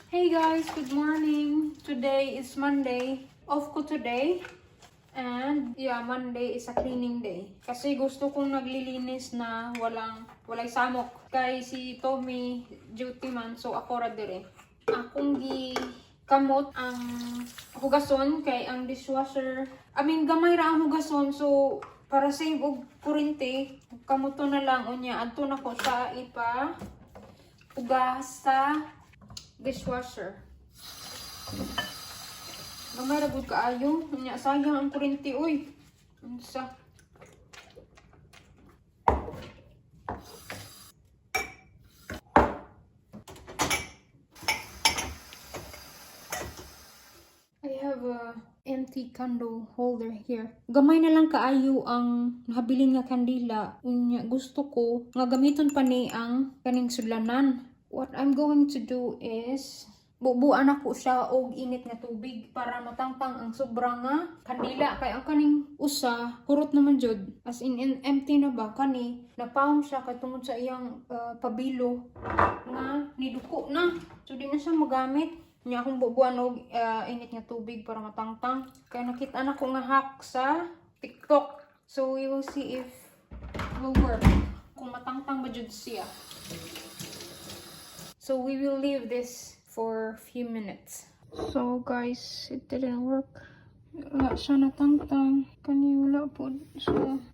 Hey guys, good morning. Today is Monday. Off ko today. And yeah, Monday is a cleaning day. Kasi gusto kong naglilinis na walay samok. Kay si Tommy duty man, so ako ra dire. Akong kamot ang hugason kay ang dishwasher. Gamay ra ang hugason, so para save og kurente, kamuto na lang unya adto na ko sa hugas sa dishwasher. Gamay ra gud kaayo, unya sayang ang kurente oy. Unsa? I have a empty candle holder here. Gamay na lang kaayo ang nahabilin nga kandila. Unya gusto ko nga gamiton pa ni ang kaning sudlanan. What I'm going to do is bubuan ako siya og init nga tubig para matangtang ang sobrang nga kandila. Kay ang kaning usa kurot naman jud, as in empty na ba kani napawong siya kay tungod sa iyang pabilo nga niduko na, so di na siya magamit. Nya akong bubuan og init nga tubig para matangtang. Kay nakita na ko nga hack sa TikTok, so we will see if it will work, kung matangtang ba jud siya. So we will leave this for a few minutes. So guys, it didn't work. Wala siya natangtang. Kani wala po. So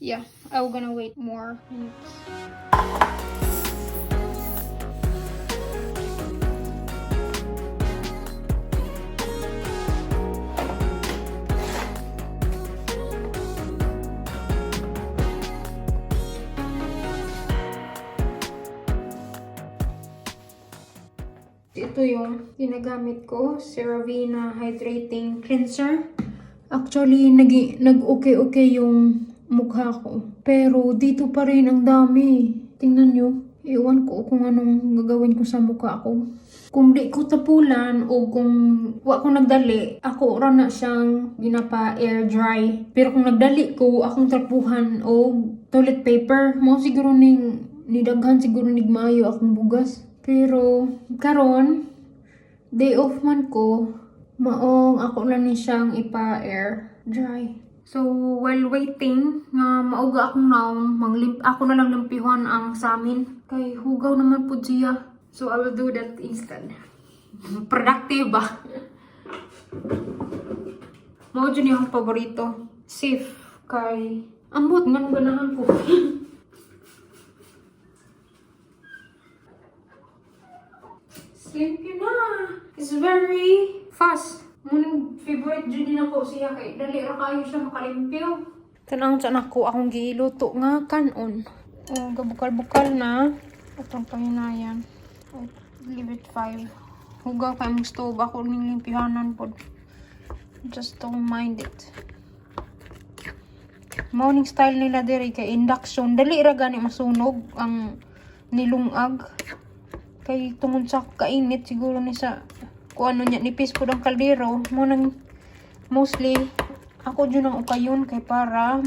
yeah, I'm gonna wait more minutes. Ito yung ginagamit ko, CeraVe na Hydrating Cleanser. Actually, nag-okay yung mukha ko. Pero dito pa rin ang dami. Tingnan nyo. Iwan ko kung anong gagawin ko sa mukha ko. Kung di ko tapulan o kung wa ko nagdali, ako ra na siyang ginapa air dry. Pero kung nagdali ko, akong trapuhan o toilet paper, mo siguro nidaghan siguro nigmayo akong bugas. Pero karon day off man ko, maong ako na ni siyang ipa-air dry. So while waiting nga mauga akong naong, ako na lang limpihan ang samin kay hugaw naman po siya. So I will do that instead. Productive ba? Mao jud yung paborito. Safe kay ambot man ganahan ko. Sleepy na. It's very fast. Munang favorite dyan din ako siya kay dali ra kayo siya makalimpyo. Tanang dyan ako akong giluto nga kanon. Gabukal-bukal na. Itong panginayan. Leave it 5. Hugaw kay mong stove ako ning limpyohanan po. Just don't mind it. Morning style nila diri kay induction. Dali ra gani masunog ang nilungag. Kay tungod sa kainit siguro ni sa kung ano niya nipis po ng kaldero mo nang mostly ako dyan ang ukayon kay para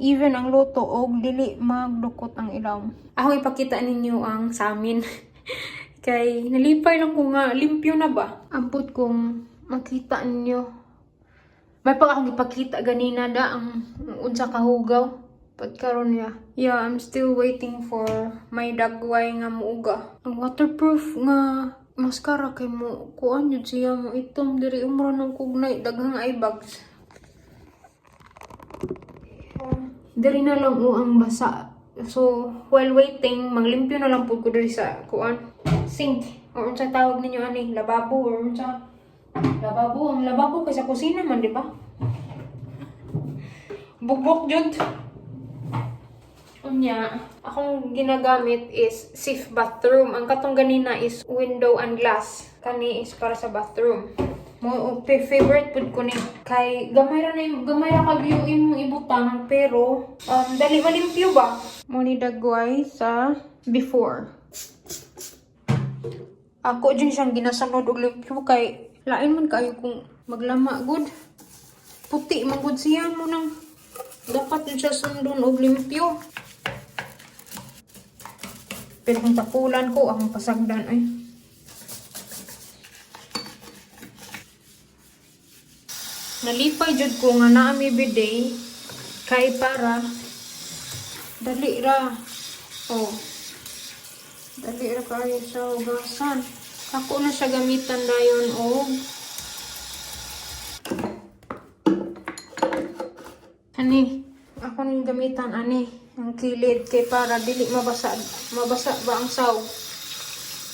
even ang luto og dili magdukot ang ilaw. Ako ipakita ninyo ang samin. Kay nalipay lang ko nga limpyo na ba. Ampot kong makita ninyo. May pa akong ipakita ganina da ang unsa kahugaw. But karon yeah, I'm still waiting for my dagway nga muuga. Ang waterproof nga mascara kay mo kuan jud siya mo itom diri umra ng kugnay daghang eye bags. Diri na lang ang basa. So while waiting, manglimpyo na lang pud ko diri sa kuan sink or unsa tawag ninyo ani, lababo or unsa. Lababo, ang lababo kay sa kusina man di ba? Bugbok jud. Unya, akong ginagamit is safe bathroom. Ang katong ganina is window and glass. Kani is para sa bathroom. Mo favorite pud ko ni kay gamay ra ka view imong ibutang pero dali malimpyo ba. Mo ni dagway sa before. Ako din siyang ginasunod og limpyo kay lain man kayo kung maglama good. Puti man good siya mo nang dapat din siya sundon og limpyo. Pero kung tapulan ko, akong pasagdan ay. nalipay jud ko nga naa mi bidet kay para dali ra. Oh. Dali ra kayo sa hugasan. Ako na siya gamitan dayon og ani. Ako nang gamitan ani ang kilid kay para dili mabasa ba ang sawg.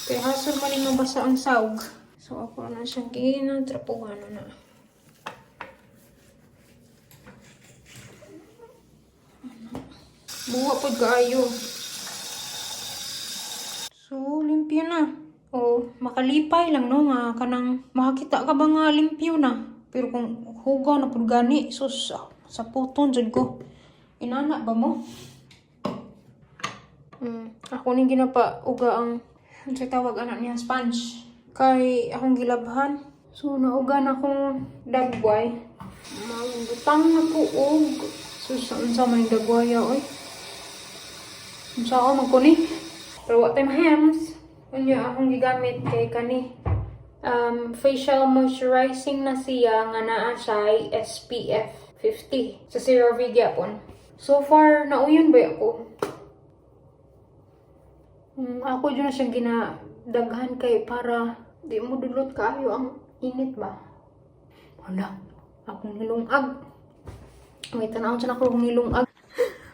Kay hasol man ni mabasa ang sawg. So ako na siya ginatrapuhan na. Buwa pod kaayo. So limpyo na. O makalipay lang no nga kanang makakita ka ba nga limpyo na. Pero kung hugaw na pud gani sus sa puton jud ko. Inana ba mo? Ako ning ginapa uga ang sa tawag anak niya sponge. Kay akong gilabhan. So naugan akong dagway. Magbutang na ko og sus unsa man dagwaya oy. Unsa man ko ni? Pero what time hands? Unya akong gigamit kay kani. Facial moisturizing na siya nga naa siya SPF 50 sa CeraVe gyapon. So far, nauyon ba ako? Ako dyan na siyang ginadaghan kay para di mo dulot kaayo ang init ba? Wala, akong nilungag. May tanawon siya na akong nilungag.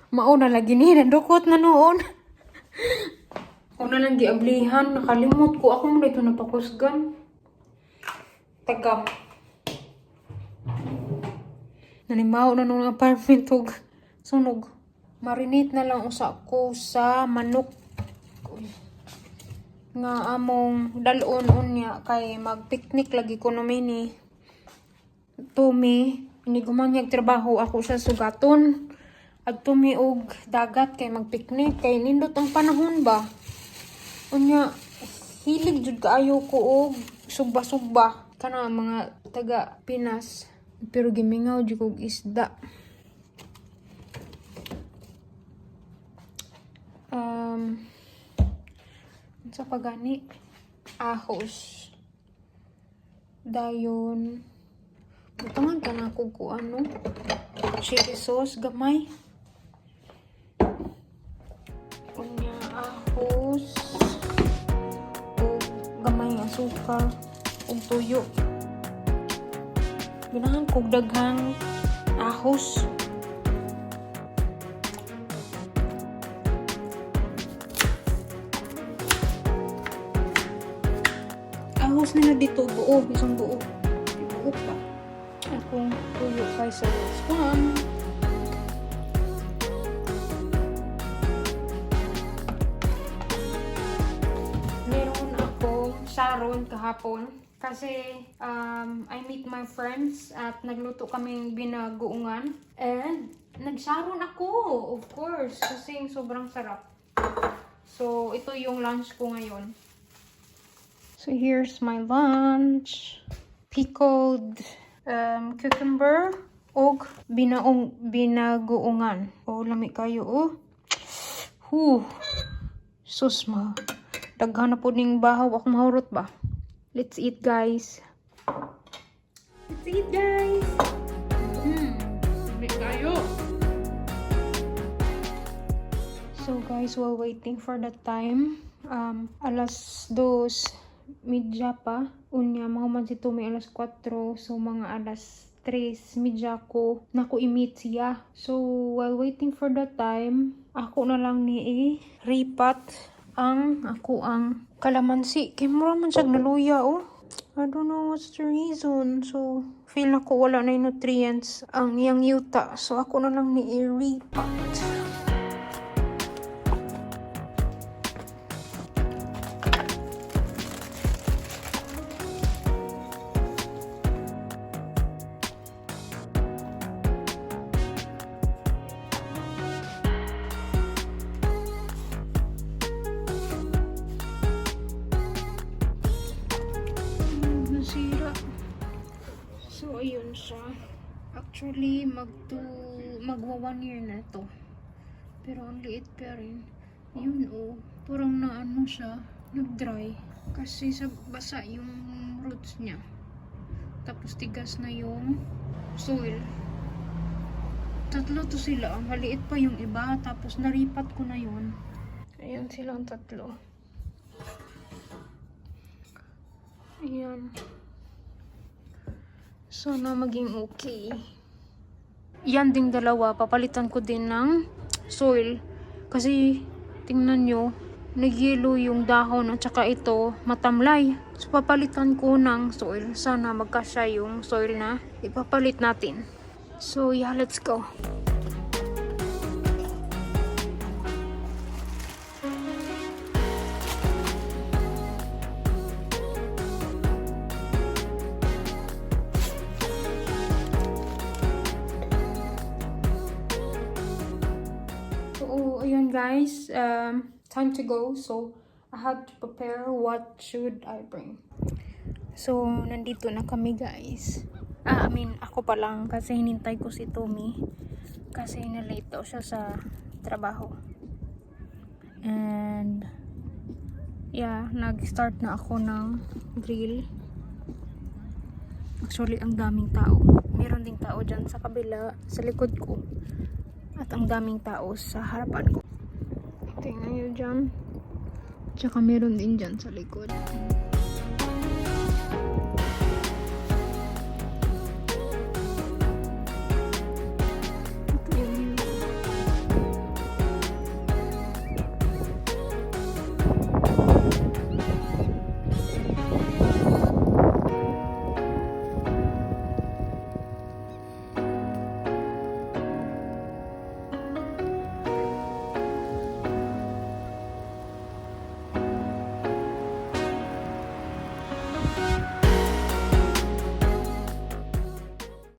Mauna lagi ni, nandukot na noon. Una lang giablihan, nakalimot ko. Ako mo dito napakusgan. Tagam. Nanimaw na nung apartment og sunog. Marinate na lang usa ko sa manok. Nga among dalon unya kay mag-picnic lagi ko namin ni Tumi. Ini gumanyag trabaho ako sa sugaton. At Tumi og dagat kay mag-picnic. Kay nindot ang panahon ba? Unya, hilig jud kaayo ko og sugba-sugba. Kana mga taga Pinas. Pero gimingaw jud kog isda. Sa pagani ahos dayon butangan ka na ko ano chili sauce gamay unya ahos o gamay nga suka ug tuyo ganahan kog daghang ahos. Ahos nila dito, buo, isang buo. Buo pa. Akong tuyo kay sa last one. Meron akong saron kahapon. Kasi I meet my friends at nagluto kaming binagoongan. And nagsaron ako, of course. Kasi sobrang sarap. So, ito yung lunch ko ngayon. So here's my lunch. Pickled cucumber og binagoongan. Oh, lami kayo oh. Sus ma. Daghan na po ning bahaw akong mahurot ba. Let's eat guys. Let's eat guys. Lami kayo. So guys, while waiting for the time, alas 2:30 pa. Unya, mga man si Tumi alas 4. So, mga alas 3:30 ko naku i-meet siya. So, while waiting for the time, ako na lang ni ripat ang kalamansi. Kaya mura man siya naluya, oh. I don't know what's the reason. So, feel na ko wala na yung nutrients ang iyang yuta. So, ako na lang ni i-ripat. So, ayun siya. Actually, magwa 1 year na to. Pero ang liit pa rin. Yun oh. Parang na ano siya. Nag-dry. Kasi sa basa yung roots niya. tapos tigas na yung soil. Tatlo to sila. Maliit pa yung iba. Tapos naripat ko na yun. Ayan silang tatlo. Ayan. Sana maging okay. Yan ding dalawa. Papalitan ko din ng soil. Kasi tingnan nyo. Nag-yellow yung dahon at saka ito matamlay. So papalitan ko ng soil. Sana magkasya yung soil na ipapalit natin. So yeah, let's go. So ayun guys, time to go. So I have to prepare what should I bring. So nandito na kami guys. Ako pa lang kasi hinintay ko si Tommy kasi na-late daw siya sa trabaho. And yeah, nag-start na ako ng grill. Actually, ang daming tao. Meron ding tao dyan sa kabila, sa likod ko. At ang daming tao sa harapan ko. Tingnan nyo dyan. Tsaka meron din dyan sa likod.